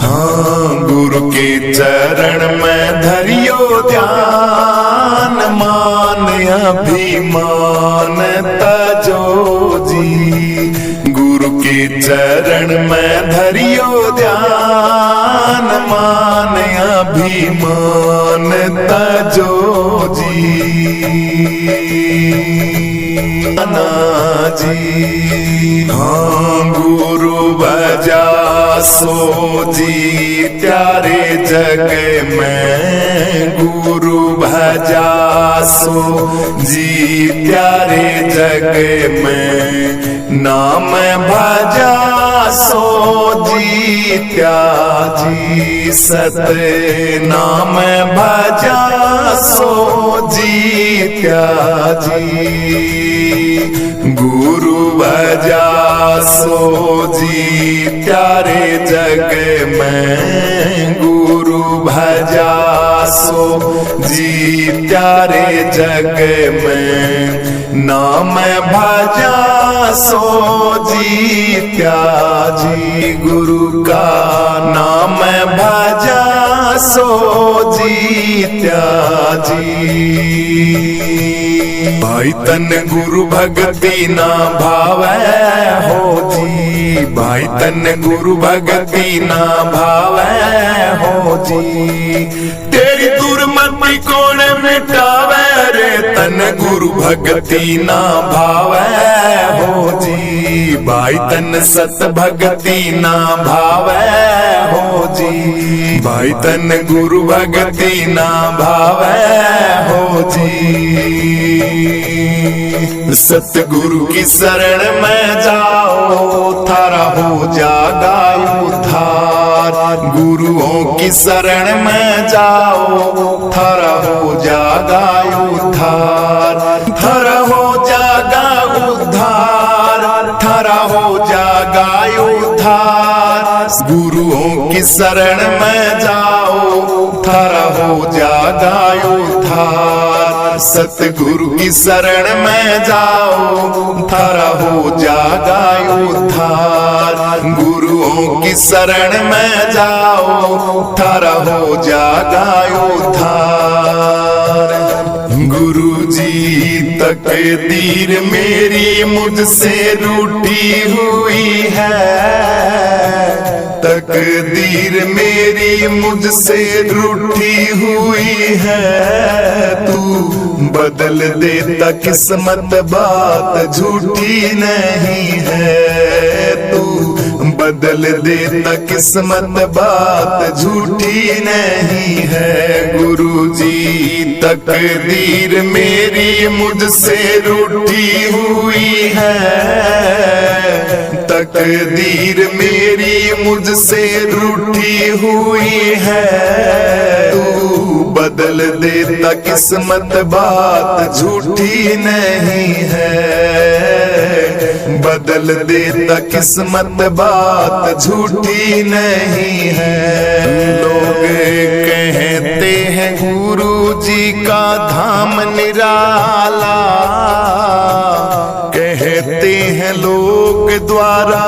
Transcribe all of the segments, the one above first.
हाँ गुरु के चरण में धरियो ध्यान, मान अभिमान तजो जी। गुरु के चरण में धरियो ध्यान, मान अभिमान तजो जी। जी हाँ गुरु भजा सो जी प्यारे जग में, गुरु भजा सो जी प्यारे जग में। नाम भजा सो जी त्याजी सत, नाम भजा सो जी त्याजी। गुरु भजा सो जी प्यारे जग में, गुरु भजा सो जी प्यारे जग में। नाम भजा सो जी त्याजी, गुरु का नाम भजा सो जी त्याजी। भाई तन गुरु भगति ना भावै हो जी, भाई तन गुरु भगति ना भावै हो जी। तेरी दुर्मति कौन मिटावे रे, तन गुरु भगति ना भावै हो जी। भाई तन सत भगति ना भावै हो जी, भाई तन गुरु भगति ना भावै हो जी। सतगुरु की शरण में जाओ, थारा हो जागा उद्धार। गुरुओं की शरण में जाओ, थारा हो जागा उद्धार। थारा हो जागा उद्धार, थारा हो जागा उद्धार। गुरुओं की शरण में जाओ, थारा हो जागा उद्धार। सतगुरु की शरण में जाओ, थारा हो जागा उद्धार। गुरुओं की शरण में जाओ, थारा हो जागा उद्धार। गुरु जी तकदीर मेरी मुझसे रूठी हुई है, तकदीर मेरी मुझसे रूठी हुई है। तू बदल देता किस्मत, बात झूठी नहीं है। तू बदल देता किस्मत, बात झूठी नहीं है। गुरु जी तकदीर मेरी मुझसे रूठी हुई है, तकदीर मेरी मुझसे रूठी हुई है। तू बदल देता किस्मत, बात झूठी नहीं है। बदल देता किस्मत, बात झूठी नहीं है। लोग कहते हैं गुरु जी का धाम निराला, कहते हैं लोग द्वारा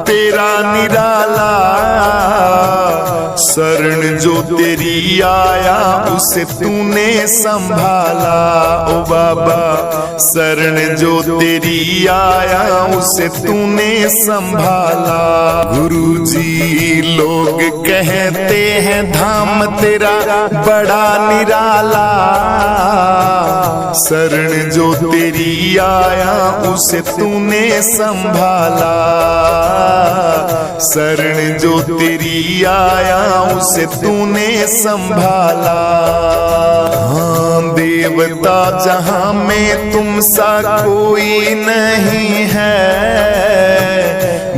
तेरा निराला। शरण जो तेरी आया उसे तूने संभाला ओ बाबा, शरण जो तेरी आया उसे तूने संभाला। गुरु जी लोग कहते हैं धाम तेरा बड़ा निराला, शरण जो तेरी आया उसे तूने संभाला। शरण जो तेरी आया उसे तूने संभाला। हाँ देवता जहां में तुम सा कोई नहीं है,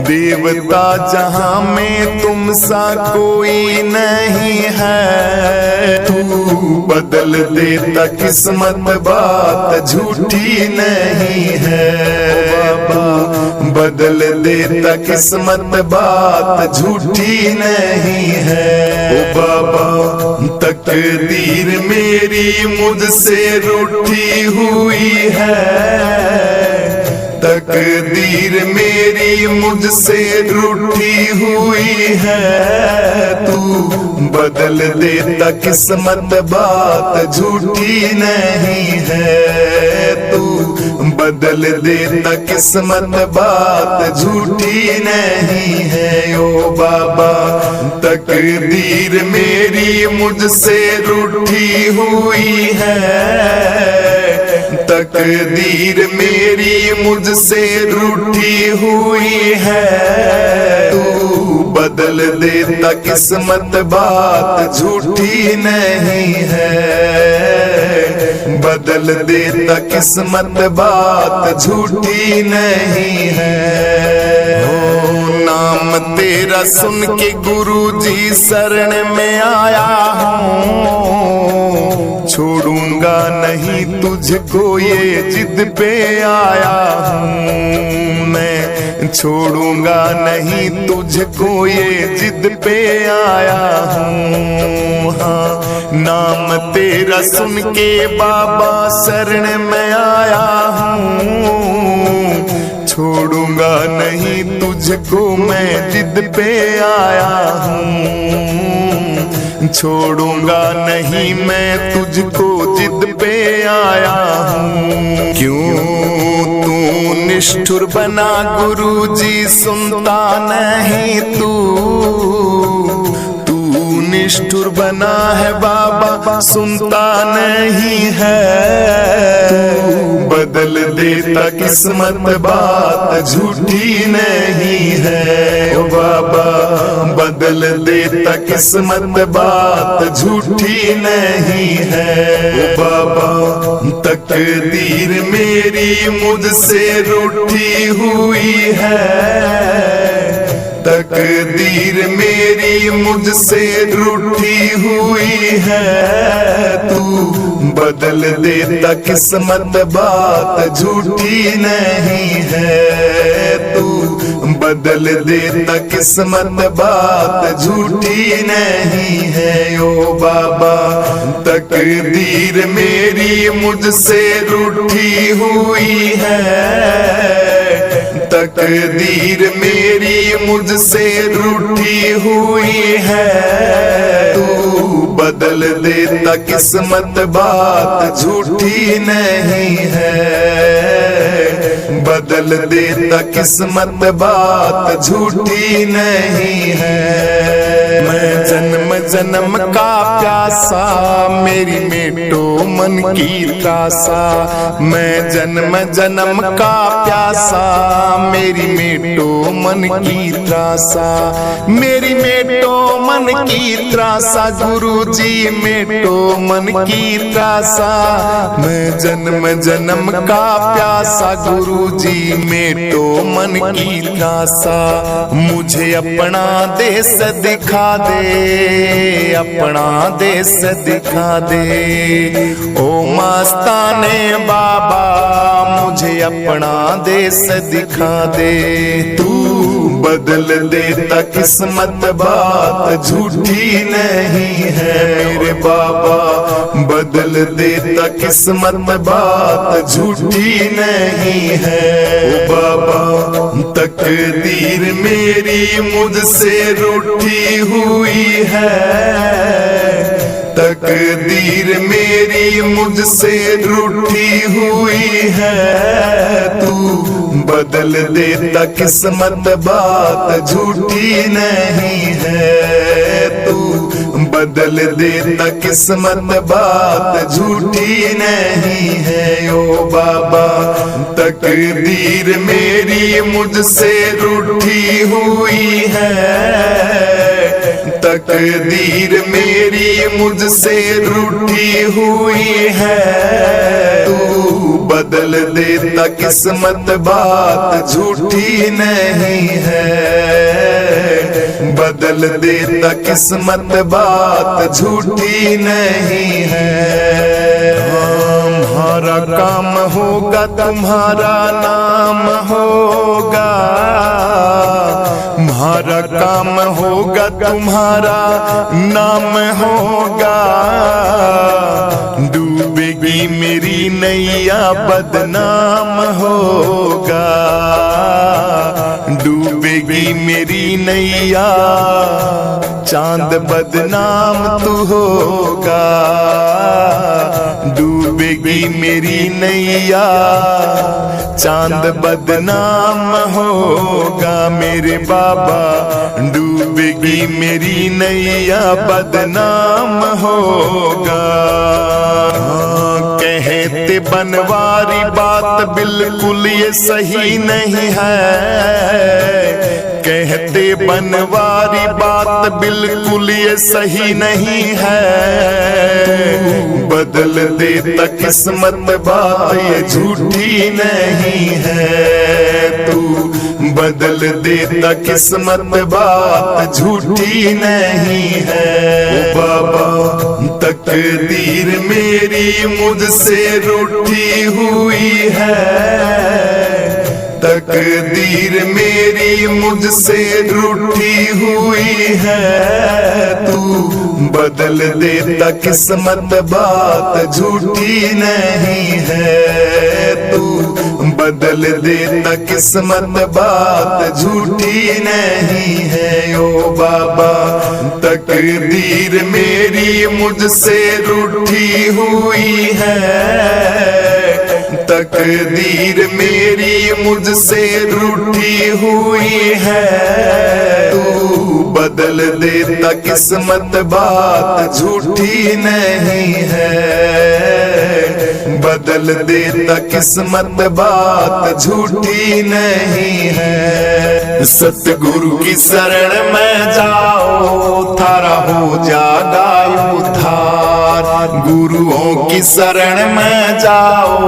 देवता जहां में तुम सा कोई नहीं है। तू बदल देता किस्मत, बात झूठी नहीं है बाबा। बदल देता किस्मत, बात झूठी नहीं है ओ बाबा। तकदीर मेरी मुझसे रूठी हुई है, तकदीर मेरी मुझसे रूठी हुई है, तू बदल देता किस्मत बात झूठी नहीं है, तू बदल देता किस्मत बात झूठी नहीं है। ओ बाबा तकदीर मेरी मुझसे रूठी हुई है, तकदीर मेरी मुझसे रूठी हुई है, तू बदल देता किस्मत बात झूठी नहीं है, बदल देता किस्मत बात झूठी नहीं है। ओ नाम तेरा सुन के गुरुजी शरण में आया हूँ, छोड़ूंगा नहीं तुझको ये जिद पे आया हूँ, मैं छोड़ूंगा नहीं तुझको ये जिद पे आया हूँ। हाँ नाम तेरा सुन के बाबा शरण में आया हूँ, छोड़ूंगा नहीं तुझको मैं जिद पे आया हूँ, छोड़ूंगा नहीं मैं तुझको जिद पे आया हूँ। क्यों तू निष्ठुर बना गुरुजी सुनता नहीं तू, निष्ठुर बना है बाबा सुनता नहीं है, तू बदल देता किस्मत बात झूठी नहीं है। ओ बाबा बदल देता किस्मत बात झूठी नहीं है। ओ बाबा तकदीर मेरी मुझसे रूठी हुई है, तकदीर मेरी मुझसे रूठी हुई है, तू बदल देता किस्मत बात झूठी नहीं है, तू बदल देता किस्मत बात झूठी नहीं है। ओ बाबा तकदीर मेरी मुझसे रूठी हुई है, तकदीर मेरी मुझसे रूठी हुई है, तू बदल देता किस्मत बात झूठी नहीं है, बदल देता किस्मत बात झूठी नहीं है। मैं जन्म जन्म का प्यासा मेरी मेटो मन की त्रासा, मैं जन्म जन्म का प्यासा मेरी मेटो मन की त्रासा, मेरी मेटो मन की त्रासा गुरुजी मेटो मन की त्रासा, मैं जन्म जन्म का प्यासा गुरुजी मेटो मन की त्रासा। मुझे अपना देश दिखा दे, अपना देश दिखा दे, ओ मस्ताने बाबा मुझे अपना देश दिखा दे। तू बदल देता किस्मत बात झूठी नहीं है मेरे बाबा, बदल देता किस्मत बात झूठी नहीं है। ओ बाबा तकदीर मेरी मुझसे रूठी हुई है, तकदीर मेरी मुझसे रूठी हुई है, तू बदल देता किस्मत बात झूठी नहीं है, तू बदल देता किस्मत बात झूठी नहीं है। ओ बाबा तकदीर मेरी मुझसे रूठी हुई है, तकदीर मेरी मुझसे रूठी हुई है, तू बदल देता किस्मत बात झूठी नहीं है, बदल देता किस्मत बात झूठी नहीं है। हमारा काम होगा तुम्हारा नाम होगा, हमारा काम होगा तुम्हारा नाम होगा, डूबेगी डूबेगी मेरी नैया बदनाम होगा, डूबेगी मेरी नैया चांद बदनाम तू होगा, डूबेगी मेरी नैया चांद बदनाम होगा मेरे बाबा, डूबेगी मेरी नैया बदनाम होगा। कहते बनवारी बात बिल्कुल ये सही नहीं है, कहते बनवारी बात बिल्कुल ये सही नहीं है, बदल देता किस्मत बात ये झूठी नहीं है, तू बदल देता किस्मत बात झूठी नहीं है। ओ बाबा तकदीर मेरी मुझसे रूठी हुई है, तकदीर मेरी मुझसे रूठी हुई है, तू बदल देता किस्मत बात झूठी नहीं है, तू बदल देता किस्मत बात झूठी नहीं है। ओ बाबा तकदीर मेरी मुझसे रूठी हुई है, तकदीर मेरी मुझसे रूठी हुई है, तू बदल देता किस्मत बात झूठी नहीं है, बदल देता किस्मत बात झूठी नहीं है। सतगुरु की शरण में जाओ थारा हो जागा उद्धार, गुरुओं की शरण में जाओ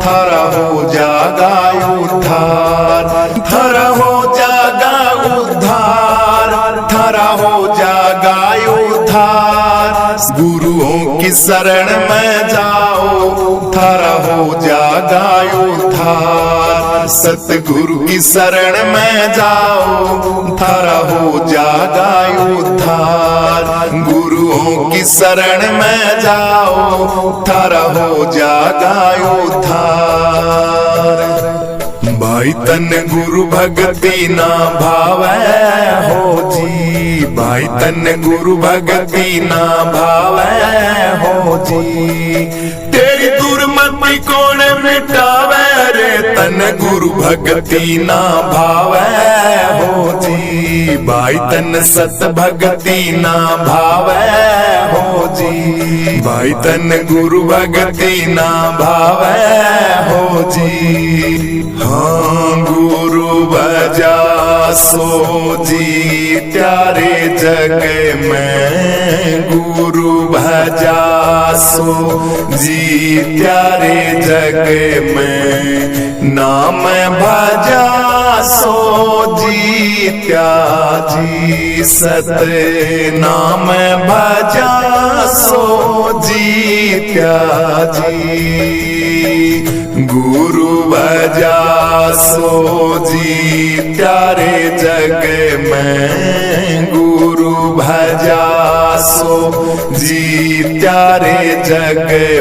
थारा हो जागा उद्धार, थारा हो जागा उद्धार, थारा हो जागा उद्धार, गुरुओं की शरण में जाओ थारा हो जागा उद्धार, सतगुरु की शरण में जाओ थारा हो जागा उद्धार, गुरुओं की शरण में जाओ थारा हो जागा उद्धार। भाई तन गुरु भगति ना भावै हो जी, भाई तन गुरु भगति ना भावै हो जी, तेरी दुर्मति कौन मिटावे रे, तन गुरु भगति ना भावै हो जी, भाई तन सत भगति ना भावै हो जी, भाई तन गुरु भगति ना भावै हो जी। हाँ गुरु भजा सो जी प्यारे जग में, गुरु भजा सो जी प्यारे जग में, नाम भजा सो जी त्याजी सत, नाम भजा सो जी त्याजी, गुरु भजा सो जी प्यारे जग में, गुरु भजा सो जी प्यारे जग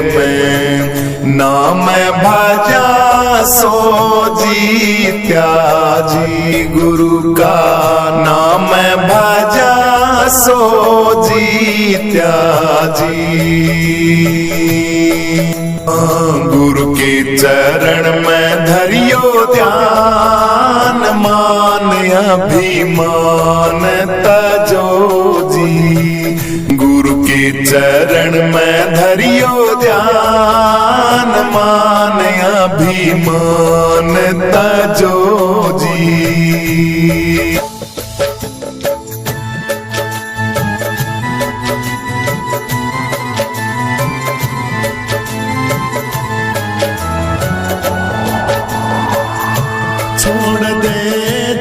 में, नाम भजा सो जी त्याजी, गुरु का नाम भजा सो जी त्याजी। गुरु के चरण में धरियो ध्यान, मान अभिमान तजो जी, गुरु के चरण में धरियो ध्यान, मान अभिमान तजो जी।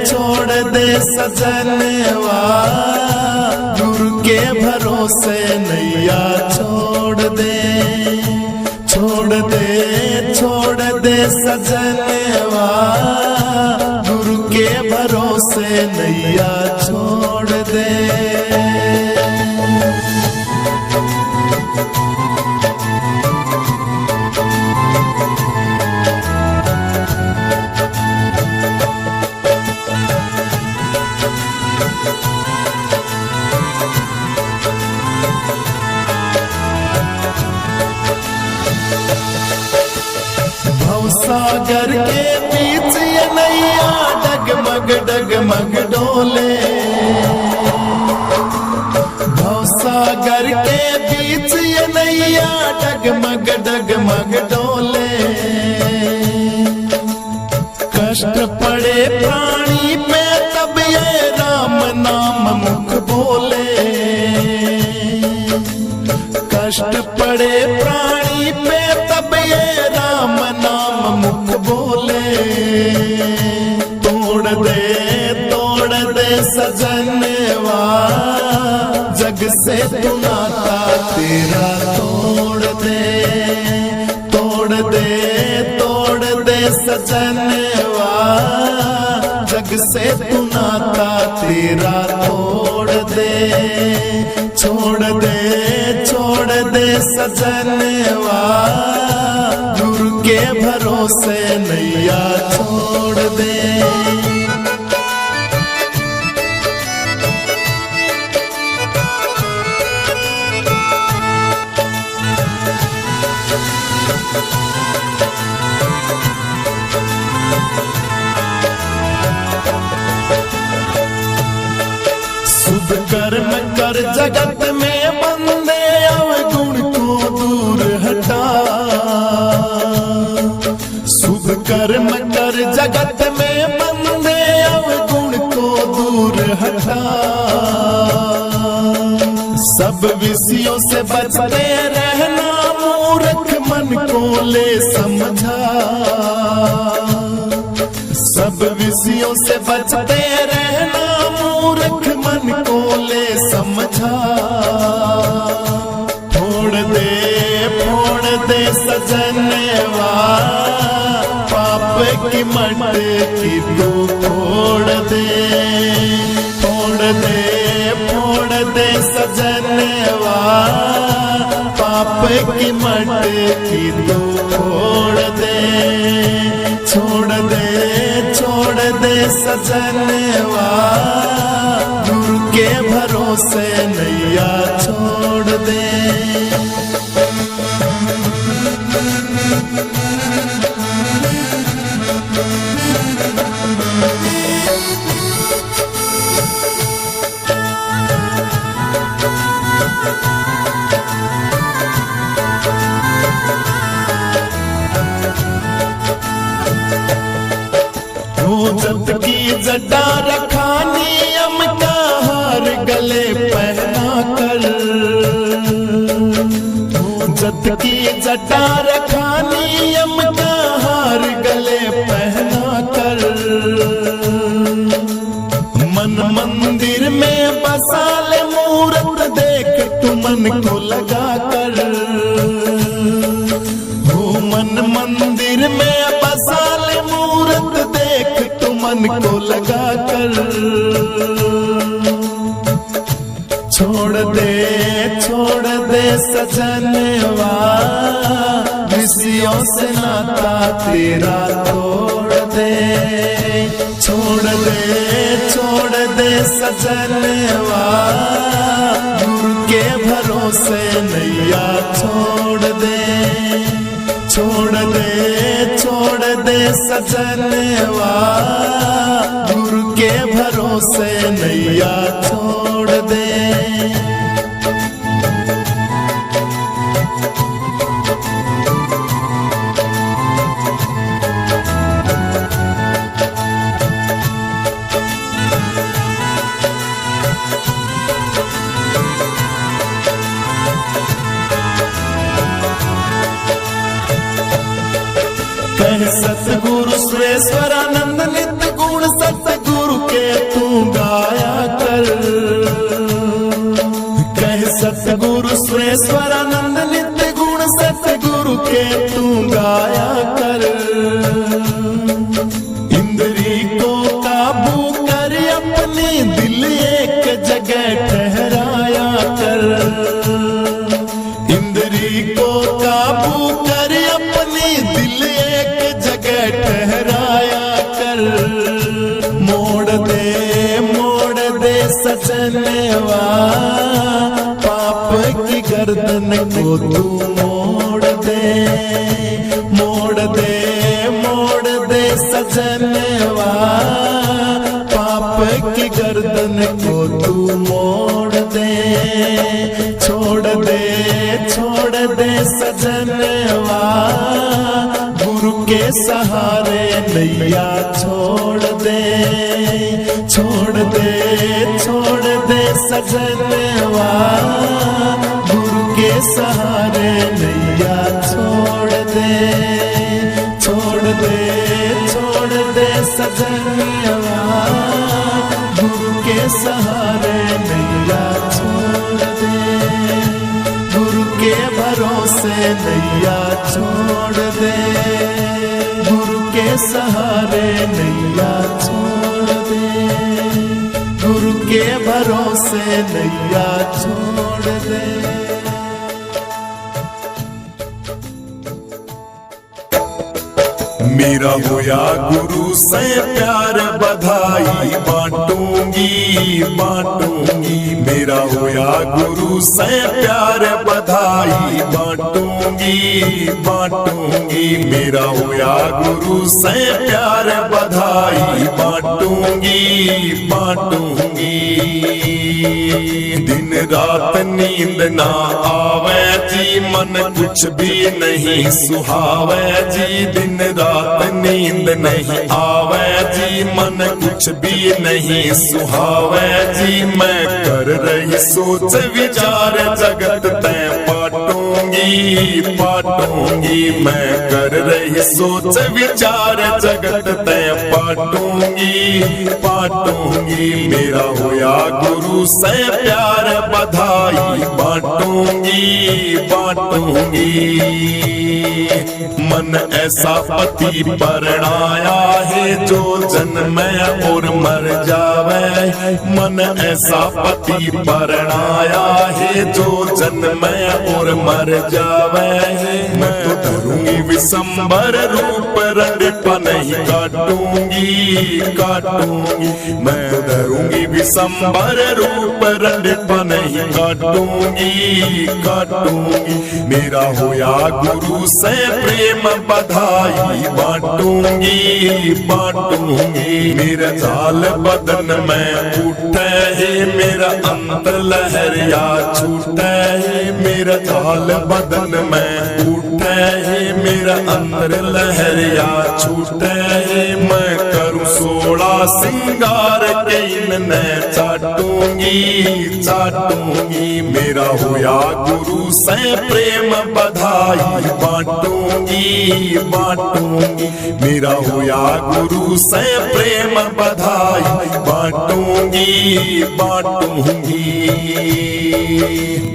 छोड़ दे सजनवा, गुरु के भरोसे नैया छोड़ दे, छोड़ दे छोड़ दे सजनवा, गुरु के भरोसे नैया छोड़ दे। सागर के बीच ये नैया डगमग डगमग डोले। सागर के बीच ये नैया डगमग डगमग डोले। कष्ट पड़े प्राणी पे तब ये राम नाम मुख बोले। कष्ट पड़े प्राणी पे तब ये राम नाम मुख बोले। तोड़ दे सजनवा जग से तू नाता तेरा तोड़ दे सजनवा जग से तू नाता तेरा तोड़ दे। छोड़ दे सजनवा गुरु के भरोसे नैया छोड़ दे। शुभ कर्म कर जगत में बंदे अवगुण को दूर हटा। शुभ कर्म कर जगत में बंदे अवगुण को दूर हटा। सब विषयों से बचते रहना मूर्ख मन को ले समझा। सब विषयों से बचते रहना मूर्ख मन को ले समझा। फोड़ दे सजनवा पाप की मटकी तू फोड़ दे। फोड़ दे सजनवा पाप की मटकी तू फोड़ दे। छोड़ दे सजनवा गुरु के भरोसे नैया छोड़ दे। जत की जटा रखा नियम का हार गले पहना कर। जत की जटा रखा नियम का हार गले पहना कर। मन मंदिर में बसा ले मूरत देख तू मन को लगा कर। मन मंदिर में बसा ले मूरत देख तू मन को लगा कर। छोड़ दे सजनवा विषयों से नाता तेरा तोड़ दे। छोड़ दे सजनवा गुरु के भरोसे नैया छोड़ दे। छोड़ दे सजनवा गुरु के भरोसे नैया छोड़ दे। सतगुरु सुरेश्वरानंद नित्य गुण सतगुरु के तू गाया कर। कह सतगुरु सुरेश्वरानंद नित्य गुण सतगुरु के तू गाया कर। इंद्री को काबू कर अपनी दिल एक जगह ठहराया कर। इंद्री को काबू कर अपनी दिल एक जगह ठहराया कर। मोड़ दे सजनवा पाप की गर्दन को तू मोड़ दे। सजनवा, पाप की गर्दन को तू मोड़ दे, छोड़ दे, छोड़ दे सजनवा, गुरु के सहारे नैया छोड़ दे, छोड़ दे, छोड़ दे सजनवा, गुरु के सहारे नैया छोड़ दे, छोड़ दे, छोड़ दे सजनवा, गुरु के सहारे नैया छोड़ दे, गुरु के भरोसे नैया छोड़ दे, गुरु के सहारे नैया छोड़ दे, गुरु के भरोसे नैया छोड़ दे। मेरा होया गुरु से प्यार बधाई बांटूंगी बांटूंगी, मेरा होया गुरु से प्यार बधाई बांटूंगी बांटूंगी, मेरा होया गुरु से प्यार बधाई बांटूंगी बांटूंगी। दिन रात नींद ना आवे जी, मन कुछ भी नहीं सुहावे जी, दिन रात नींद नहीं आवे जी, मन कुछ भी नहीं सुहावे जी, मैं कर रही सोच विचार जगत तैं पाटूंगी पाटूंगी, मैं कर रही सोच विचार जगत तैं पाटूंगी पाटूंगी, मेरा होया गुरु से प्यार बधाई बांटूंगी बांटूंगी। मन ऐसा पति परणाया है जो जन्मे और मर जावे, मन ऐसा पति परणाया है जो जन्मे और मर जावे, मैं तो धरूंगी विषंबर रूप रंडप नहीं काटूंगी काटूंगी, मैं तो धरूंगी विषंबर रूप रंडप नहीं काटूंगी काटूंगी, मेरा होया गुरु से प्रेम बधाई बांटूंगी बांटूंगी, मेरा जाल बदन में उठे है, मेरा अंत लहरिया छूटे है, मेरा जाल बदन में उठे है, मेरा अंतर लहरिया छूटे है, मैं करूं 16 सिंगार के इनने चाटूंगी चाटूंगी, मेरा होया गुरु से प्रेम बधाई बांटूंगी बांटूंगी, मेरा होया गुरु से प्रेम बधाई बांटूंगी बांटूंगी।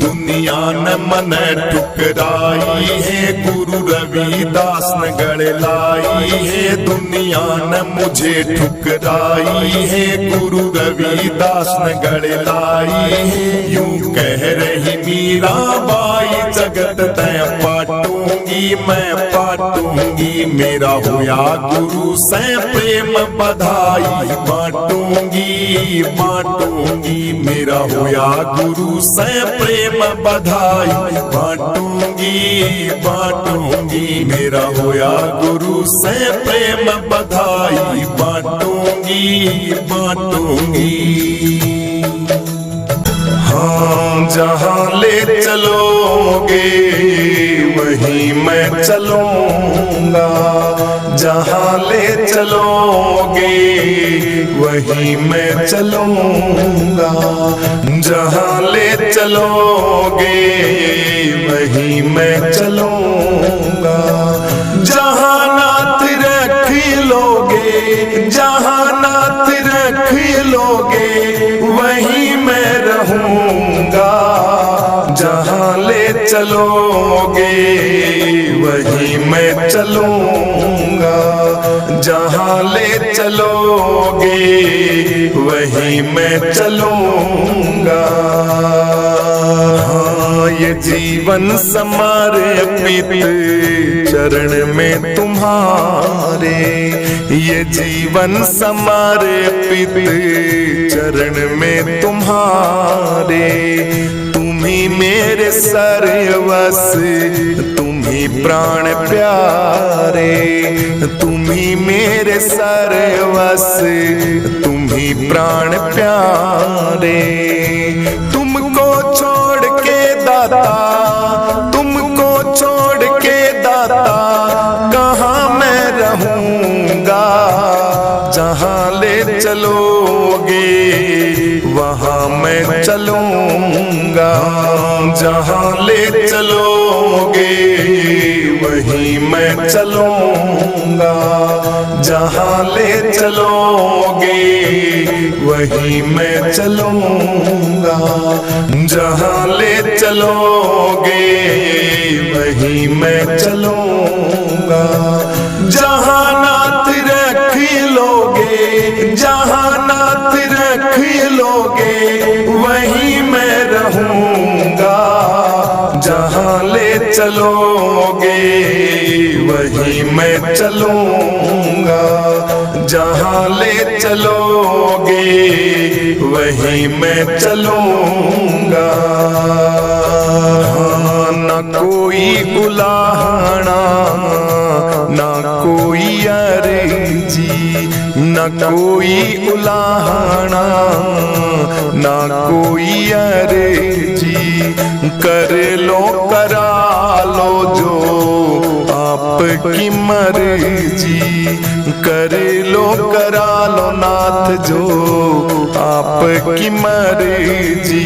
दुनिया न मन ठुकराई है, गुरु रविदास न गड़ लाई है, दुनिया न मुझे ठुकराई है, गुरु रविदास न गड़ लाई है, यूं कह रही मीरा बाई जगत तैं पाटूंगी मैं पाटूंगी, मेरा होया गुरु से प्रेम बधाई बांटूंगी बांटूंगी, मेरा होया गुरु से प्रेम बधाई बांटूंगी बांटूंगी, मेरा होया गुरु से प्रेम बधाई बांटूंगी बांटूंगी। हाँ जहाँ ले चलोगे वहीं मैं चलूंगा, जहाँ ले चलोगे वहीं मैं चलूंगा, जहाँ ले चलोगे वहीं मैं चलूंगा, जहाँ नाथ रख लोगे, जहाँ नाथ रख लोगे वहीं मैं रहूंगा, जहाँ ले चलोगे वहीं मैं चलूंगा, जहाँ ले चलोगे वहीं मैं चलूंगा। हाँ ये जीवन समर्पित चरण में तुम्हारे, ये जीवन समर्पित चरण में तुम्हारे, तुम ही मेरे सर्वस्व, तुम ही प्राण प्यारे, तुम ही मेरे सर्वस, तुम ही प्राण प्यारे। तुमको छोड़ के दाता, तुमको छोड़ के दाता, कहाँ मैं रहूँगा। जहाँ ले चलोगे वहाँ मैं चलूँगा, जहाँ ले चलोगे वहीं मैं चलूँगा, जहाँ ले चलोगे वहीं मैं चलूँगा, जहाँ ले चलोगे वहीं मैं चलूँगा। जहाँ नाथ रख लोगे, जहाँ नाथ रख लोगे वहीं मैं रहूँगा, जहाँ ले चलोगे वहीं मैं चलूँगा, जहाँ ले चलोगे वहीं मैं चलूँगा। न कोई उलाहना, न कोई अर्जी, न कोई उलाहना, न कोई अर्जी। कर लो करा लो जो आपकी मर्जी, कर लो करा लो नाथ जो आपकी मर्जी।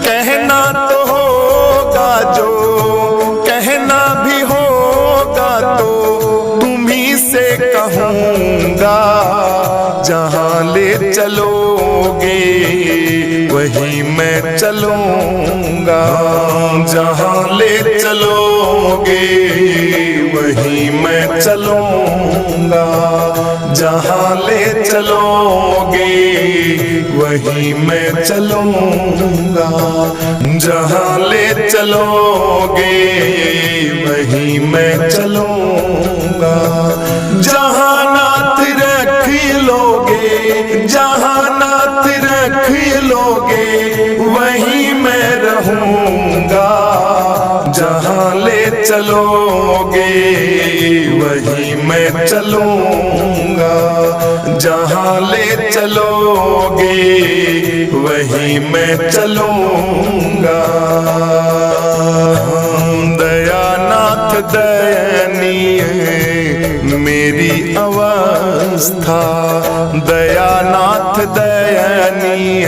कहना तो होगा जो, कहना भी होगा तो तुम्ही से कहूँगा। जहाँ ले चलोगे वहीं मैं चलूँगा, जहाँ ले चलोगे वहीं मैं चलूँगा, जहाँ ले चलोगे वहीं मैं चलूँगा, जहाँ ले चलोगे वहीं मैं चलूँगा। जहाँ नाथ रख लोगे, जहाँ नाथ रख लोगे वहीं मैं रहूँगा, जहाँ ले चलोगे वहीं मैं चलूँगा, जहाँ ले चलोगे वहीं मैं चलूँगा। दयानाथ दयनीय मेरी अवस्था, दयानाथ दयनीय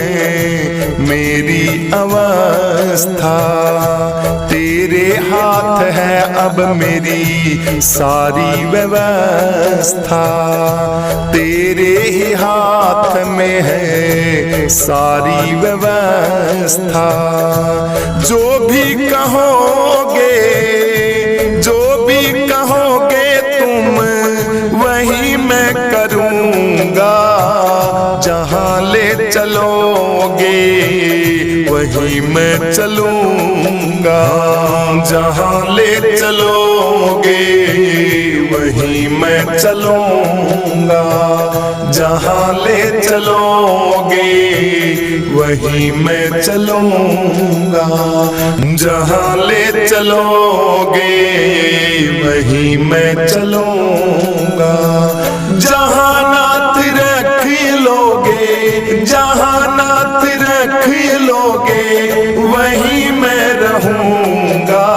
मेरी अवस्था। तेरे हाथ है अब मेरी सारी व्यवस्था, तेरे ही हाथ में है सारी व्यवस्था। जो भी कहोगे, जो भी कहोगे तुम वही मैं करूँगा। जहाँ ले चलोगे वहीं मैं चलूँगा, जहाँ ले चलोगे वहीं मैं चलूँगा, जहाँ ले चलोगे वहीं मैं चलूँगा, जहाँ ले चलोगे वहीं मैं चलूँगा। जहाँ नाथ रख लोगे, जहाँ नाथ रख लोगे वहीं मैं रहूँगा।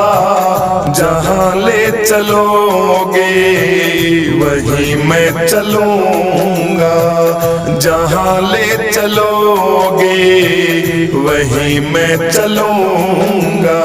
जहाँ ले चलोगे वहीं मैं चलूँगा, जहाँ ले चलोगे वहीं मैं चलूँगा।